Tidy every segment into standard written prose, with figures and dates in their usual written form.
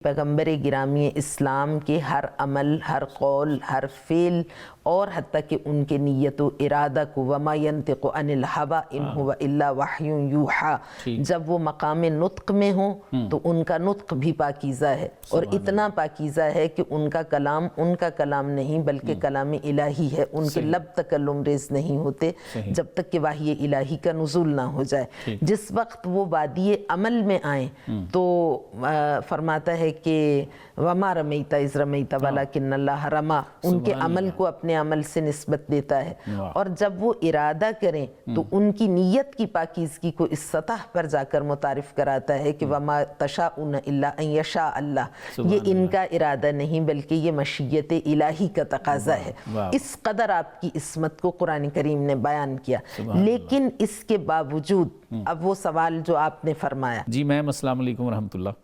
پیغمبر گرامی اسلام کے ہر عمل، ہر قول، ہر فعل اور حتیٰ کہ ان کے نیت و ارادہ کو وما ینطق عن الہوی ان هو الا وحی یوحی، جب وہ مقام نطق میں ہوں تو ان کا نطق بھی پاکیزہ ہے، اور اتنا پاکیزہ ہے کہ ان کا کلام ان کا کلام نہیں بلکہ کلام الہی ہے، ان کے لب تکلم ریز نہیں ہوتے جب تک کہ وحی الہی کا نزول نہ ہو جائے۔ جس وقت وہ وادی عمل میں آئیں تو فرماتا ہے کہ وما رمیت اذ رمیت ولکن اللہ رما، ان کے عمل کو اپنے عمل سے نسبت دیتا ہے، اور جب وہ ارادہ کریں تو ان کی نیت کی پاکیزگی کو اس سطح پر جا کر متعارف کراتا ہے کہ وما تشاءون الا ان یشاء اللہ، یہ ان کا ارادہ نہیں بلکہ یہ مشیت الہی کا تقاضا ہے۔ اس قدر آپ کی عصمت کو قرآن کریم نے بیان کیا، لیکن اس کے باوجود اب وہ سوال جو آپ نے فرمایا۔ جی میم السلام علیکم ورحمۃ اللہ،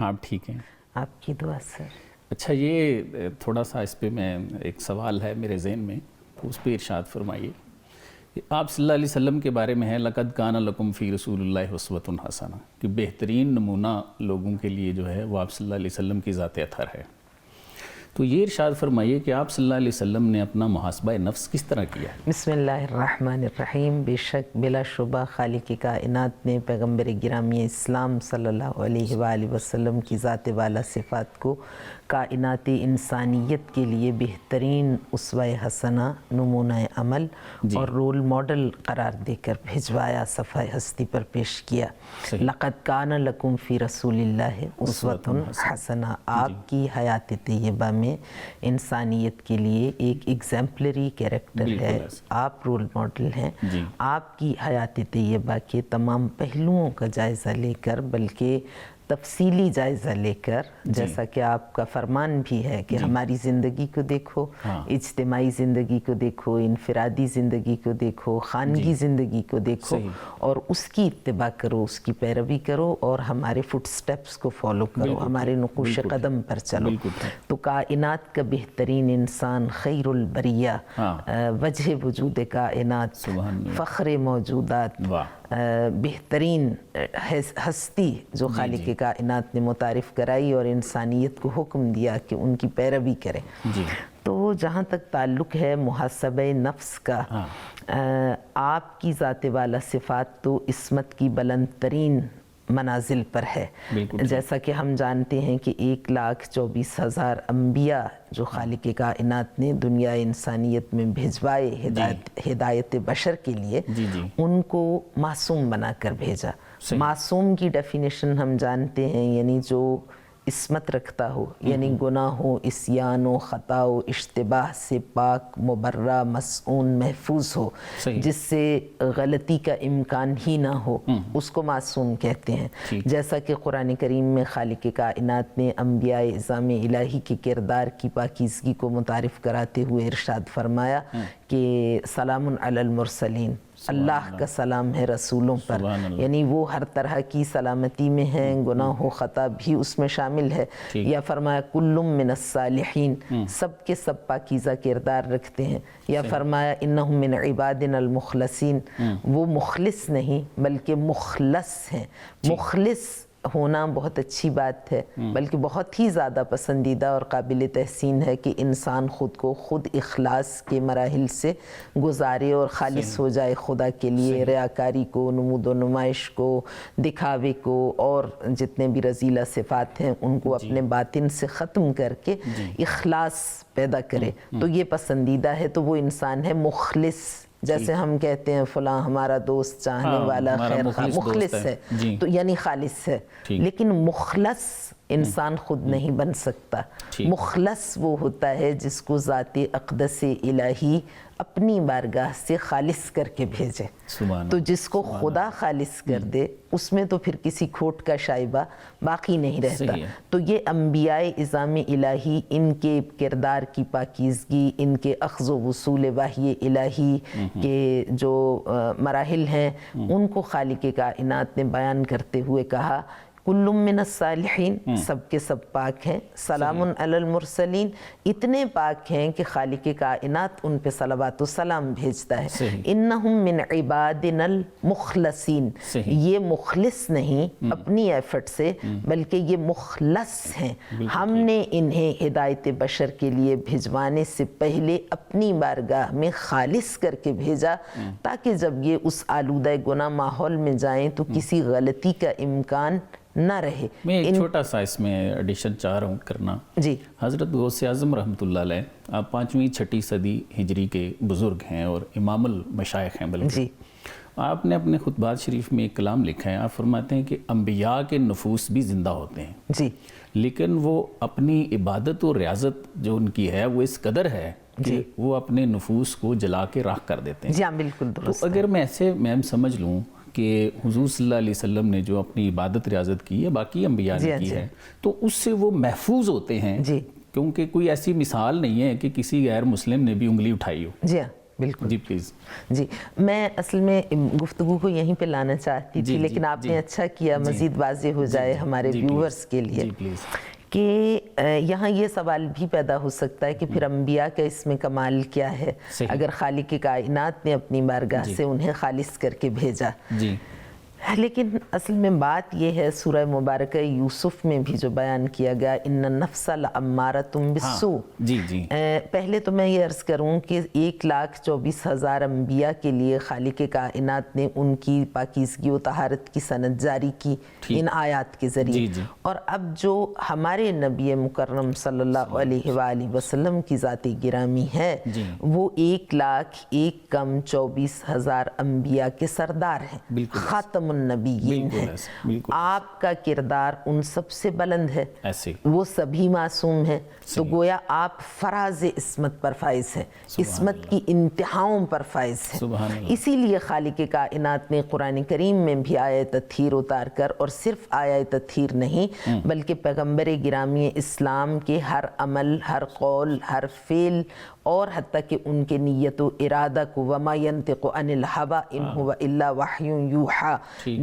آپ ٹھیک ہیں؟ آپ کی دعا سر۔ اچھا، یہ تھوڑا سا اس پہ میں ایک سوال ہے میرے ذہن میں، اس پہ ارشاد فرمائیے۔ آپ صلی اللہ علیہ وسلم کے بارے میں ہے لَقَدْ كَانَ لَكُمْ فِي رَسُولِ اللَّهِ أُسْوَةٌ حَسَنَةٌ، کہ بہترین نمونہ لوگوں کے لیے جو ہے وہ آپ صلی اللہ علیہ وسلم کی ذات اطہر ہے۔ تو یہ ارشاد فرمائیے کہ آپ صلی اللہ علیہ وسلم نے اپنا محاسبہ نفس کس طرح کیا ہے؟ بسم اللہ الرحمن الرحیم۔ بے شک بلا شبہ خالق کائنات نے پیغمبر گرامی اسلام صلی اللہ علیہ وآلہ وسلم کی ذات والا صفات کو کائنات انسانیت کے لیے بہترین اسوہ حسنہ، نمونہ عمل اور رول ماڈل قرار دے کر بھجوایا، صفحہ ہستی پر پیش کیا۔ لَقَدْ كَانَ لَكُمْ فِي رَسُولِ اللَّهِ أُسْوَةٌ حَسَنَةٌ، آپ کی حیات طیبہ میں انسانیت کے لیے ایک ایگزیمپلری کیریکٹر ہے، آپ رول ماڈل ہیں۔ آپ کی حیات طیبہ کے تمام پہلوؤں کا جائزہ لے کر، بلکہ تفصیلی جائزہ لے کر، جیسا کہ آپ کا فرمان بھی ہے کہ ہماری زندگی کو دیکھو، اجتماعی زندگی کو دیکھو، انفرادی زندگی کو دیکھو، خانگی زندگی کو دیکھو، اور اس کی اتباع کرو، اس کی پیروی کرو، اور ہمارے فٹ سٹیپس کو فالو کرو، ہمارے نقوش قدم پر چلو۔ تو کائنات کا بہترین انسان، خیر البریہ، وجہ وجود کائنات، فخر موجودات، بہترین ہستی جو خالق کائنات نے متعارف کرائی اور انسانیت کو حکم دیا کہ ان کی پیروی کرے۔ تو جہاں تک تعلق ہے محاسبہ نفس کا، آپ کی ذات والا صفات تو عصمت کی بلند ترین منازل پر ہے، جیسا کہ ہم جانتے ہیں کہ 1,24,000 انبیاء جو خالق کائنات نے دنیا انسانیت میں بھیجوائے ہدایت بشر کے لیے، ان کو معصوم بنا کر بھیجا۔ معصوم کی ڈیفینیشن ہم جانتے ہیں، یعنی جو عصمت رکھتا ہو، یعنی گناہ و عصیان و خطا و اشتباہ سے پاک، مبرہ، مسعون، محفوظ ہو، جس سے غلطی کا امکان ہی نہ ہو، اس کو معصوم کہتے ہیں۔ جیسا کہ قرآن کریم میں خالق کائنات نے انبیاء اعظام الہی کے کردار کی پاکیزگی کو متعارف کراتے ہوئے ارشاد فرمایا کہ سلام علی المرسلین، اللہ کا سلام ہے رسولوں پر، یعنی وہ ہر طرح کی سلامتی میں ہیں، گناہ و خطا بھی اس میں شامل ہے۔ یا فرمایا کل من الصالحین، سب کے سب پاکیزہ کردار رکھتے ہیں۔ یا فرمایا انہم من عبادنا المخلصین، وہ مخلص نہیں بلکہ مخلص ہیں۔ مخلص ہونا بہت اچھی بات ہے، بلکہ بہت ہی زیادہ پسندیدہ اور قابل تحسین ہے کہ انسان خود کو خود اخلاص کے مراحل سے گزارے اور خالص ہو جائے خدا کے لیے، ریاکاری کو، نمود و نمائش کو، دکھاوے کو، اور جتنے بھی رذیلہ صفات ہیں ان کو اپنے باطن سے ختم کر کے اخلاص پیدا کرے، تو یہ پسندیدہ ہے۔ تو وہ انسان ہے مخلص، جیسے ہم کہتے ہیں فلاں ہمارا دوست، چاہنے والا، خیر خواہ، مخلص ہے، تو یعنی خالص ہے۔ لیکن مخلص انسان خود نہیں بن سکتا۔ مخلص وہ ہوتا ہے جس کو ذات اقدس الہی اپنی بارگاہ سے خالص کر کے بھیجے۔ تو جس کو خدا خالص کر دے اس میں تو پھر کسی کھوٹ کا شائبہ باقی نہیں رہتا۔ تو یہ انبیاء اعظام الہی، ان کے کردار کی پاکیزگی، ان کے اخذ و وصول وحی الہی کے جو مراحل ہیں، ان کو خالق کائنات نے بیان کرتے ہوئے کہا کل من الصالحین، سب کے سب پاک ہیں، سلام علی المرسلین، اتنے پاک ہیں کہ خالق کائنات ان پہ صلوات و سلام بھیجتا ہے، انہم من عبادنا المخلصین، یہ مخلص نہیں اپنی ایفرٹ سے بلکہ یہ مخلص ہیں، ہم نے انہیں ہدایت بشر کے لیے بھیجوانے سے پہلے اپنی بارگاہ میں خالص کر کے بھیجا تاکہ جب یہ اس آلودہ گناہ ماحول میں جائیں تو کسی غلطی کا امکان نہ رہے۔ میں ایک چھوٹا سا اس میں ایڈیشن چاہ رہا ہوں کرنا۔ جی، حضرت غوث اعظم رحمۃ اللہ علیہ، آپ 5ویں 6ٹی صدی ہجری کے بزرگ ہیں اور امام المشائخ ہیں بلکہ۔ جی، آپ نے اپنے خطبات شریف میں ایک کلام لکھا ہے، آپ فرماتے ہیں کہ انبیاء کے نفوس بھی زندہ ہوتے ہیں، جی، لیکن وہ اپنی عبادت و ریاضت جو ان کی ہے وہ اس قدر ہے کہ وہ اپنے نفوس کو جلا کے راکھ کر دیتے ہیں۔ جی ہاں، بالکل تو درست۔ اگر میں ایسے میم سمجھ لوں کہ حضور صلی اللہ علیہ وسلم نے جو اپنی عبادت ریاضت کی ہے باقی انبیاء نے کی ہے تو اس سے وہ محفوظ ہوتے ہیں، جی، کیونکہ کوئی ایسی مثال نہیں ہے کہ کسی غیر مسلم نے بھی انگلی اٹھائی ہو۔ جی ہاں، بالکل۔ جی پلیز۔ جی، میں اصل میں گفتگو کو یہیں پہ لانا چاہتی تھی لیکن آپ نے اچھا کیا مزید واضح ہو جائے ہمارے ویورز کے لیے جی پلیز۔ کہ یہاں یہ سوال بھی پیدا ہو سکتا ہے کہ پھر انبیاء کا اس میں کمال کیا ہے اگر خالق کائنات نے اپنی بارگاہ سے انہیں خالص کر کے بھیجا۔ جی، لیکن اصل میں بات یہ ہے سورہ مبارکہ یوسف میں بھی جو بیان کیا گیا ان النفس لامارۃ بالسوء۔ جی جی، پہلے تو میں یہ عرض کروں کہ 1,24,000 انبیاء کے لیے خالق کائنات نے ان کی پاکیزگی و طہارت کی سند جاری کی ان آیات کے ذریعے، اور اب جو ہمارے نبی مکرم صلی اللہ علیہ وآلہ وسلم کی ذات گرامی ہے وہ 1,01,24,000 انبیاء کے سردار ہیں، خاتم النبیین ہے۔ آپ کا کردار ان سب سے بلند ہے، وہ سبھی معصوم ہیں، تو گویا آپ فراز عصمت پر فائز ہیں، عصمت کی انتہاؤں پر فائز ہیں۔ اسی لیے خالق کائنات نے قرآن کریم میں بھی آیت تطہیر اتار کر، اور صرف آیت تطہیر نہیں بلکہ پیغمبر گرامی اسلام کے ہر عمل، ہر قول، ہر فعل اور حتیٰ کہ ان کے نیت و ارادہ کو وَمَا يَنْتِقُ عَنِ الْهَوَىٰ إِنْ هُوَ إِلَّا وَحْيٌ يُوحَىٰ،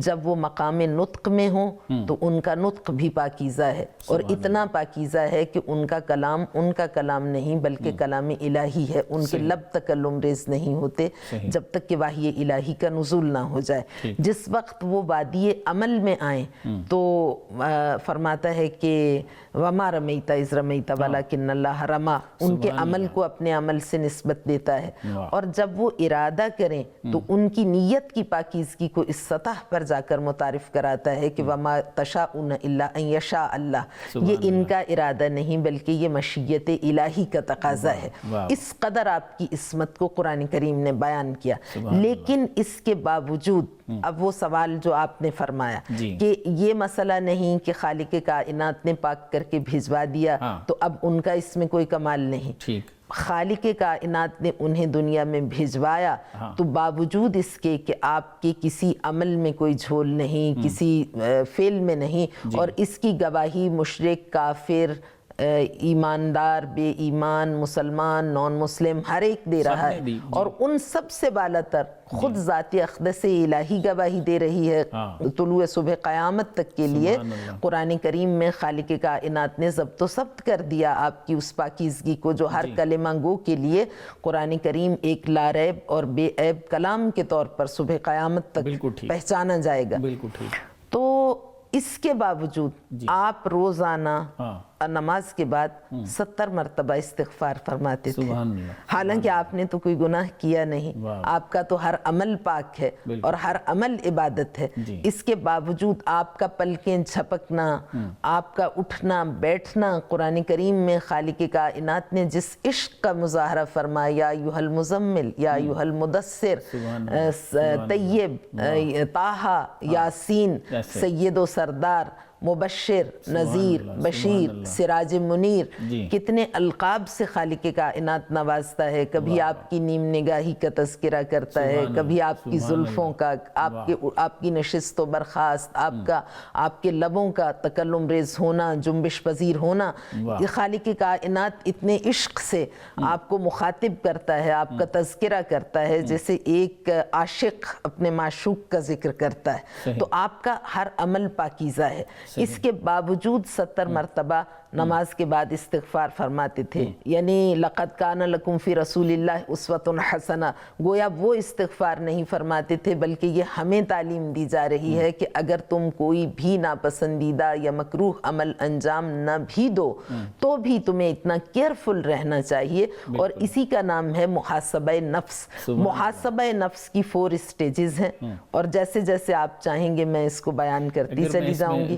جب وہ مقام نطق میں ہوں تو ان کا نطق بھی پاکیزہ ہے، اور اتنا پاکیزہ ہے کہ ان کا کلام ان کا کلام نہیں بلکہ کلام الہی ہے، ان کے لب تکلم ریز نہیں ہوتے جب تک کہ وحی الہی کا نزول نہ ہو جائے۔ جس وقت وہ وادی عمل میں آئیں تو فرماتا ہے کہ وَمَا رَمَيْتَ إِذْ رَمَيْتَ وَلَكِنَّ اللَّهَ رَمَىٰ، ان کے عمل کو اپنے عمل سے نسبت دیتا ہے، اور جب وہ ارادہ کریں تو ان کی نیت کی پاکیزگی کو اس سطح پر جا کر متعارف کراتا ہے کہ وَمَا تَشَاءُونَ إِلَّا أَن يَشَاءَ اللَّهُ، یہ ان کا ارادہ نہیں بلکہ یہ مشیت الہی کا تقاضا ہے۔ اس قدر آپ کی عصمت کو قرآن کریم نے بیان کیا، لیکن اس کے باوجود اب وہ سوال جو آپ نے فرمایا کہ یہ مسئلہ نہیں کہ خالق کائنات نے پاک کر کے بھیجوا دیا تو اب ان کا اس میں کوئی کمال نہیں، خالق کائنات نے انہیں دنیا میں بھیجوایا تو باوجود اس کے کہ آپ کے کسی عمل میں کوئی جھول نہیں، کسی فعل میں نہیں، اور اس کی گواہی مشرک، کافر، ایماندار، بے ایمان، مسلمان، نان مسلم ہر ایک دے رہا ہے، اور ان سب سے بالاتر خود ذات اقدس الہی گواہی دے رہی ہے طلوع صبح قیامت تک کے لیے۔ قرآن کریم میں خالق کائنات نے ضبط و ضبط کر دیا آپ کی اس پاکیزگی کو جو ہر کلمہ گو کے لیے قرآن کریم ایک لا ریب اور بے عیب کلام کے طور پر صبح قیامت تک پہچانا جائے گا۔ تو اس کے باوجود آپ روزانہ نماز کے بعد 70 مرتبہ استغفار فرماتے تھے، حالانکہ آپ نے تو کوئی گناہ کیا نہیں، آپ کا تو ہر عمل پاک ہے اور ہر عمل عبادت ہے، اس کے باوجود آپ کا پلکیں جھپکنا، آپ کا اٹھنا بیٹھنا، قرآن کریم میں خالق کائنات نے جس عشق کا مظاہرہ فرمایا، یا ایھا المزمل، یا ایھا المدثر، طیب، طٰہٰ، یاسین، سید و سردار، مبشر، نذیر، بشیر، سراج منیر، کتنے القاب سے خالق کائنات نوازتا ہے، کبھی آپ کی نیم نگاہی کا تذکرہ کرتا ہے، کبھی آپ کی زلفوں کا، آپ کی نشست و برخاست، آپ کے لبوں کا تکلم ریز ہونا، جنبش پذیر ہونا، یہ خالق کائنات اتنے عشق سے آپ کو مخاطب کرتا ہے، آپ کا تذکرہ کرتا ہے جیسے ایک عاشق اپنے معشوق کا ذکر کرتا ہے، تو آپ کا ہر عمل پاکیزہ ہے۔ اس کے باوجود 70 مرتبہ نماز کے بعد استغفار فرماتے تھے. یعنی لقد کان لکم فی رسول اللہ اسوۃ حسنہ، گویا وہ استغفار نہیں فرماتے تھے بلکہ یہ ہمیں تعلیم دی جا رہی ہے کہ اگر تم کوئی بھی ناپسندیدہ یا مکروہ عمل انجام نہ بھی دو تو بھی تمہیں اتنا کیئرفل رہنا چاہیے. اور اسی کا نام ہے محاسبہ نفس. محاسبہ نفس کی 4 سٹیجز ہیں، اور جیسے جیسے آپ چاہیں گے میں اس کو بیان کرتی چلی جاؤں گی.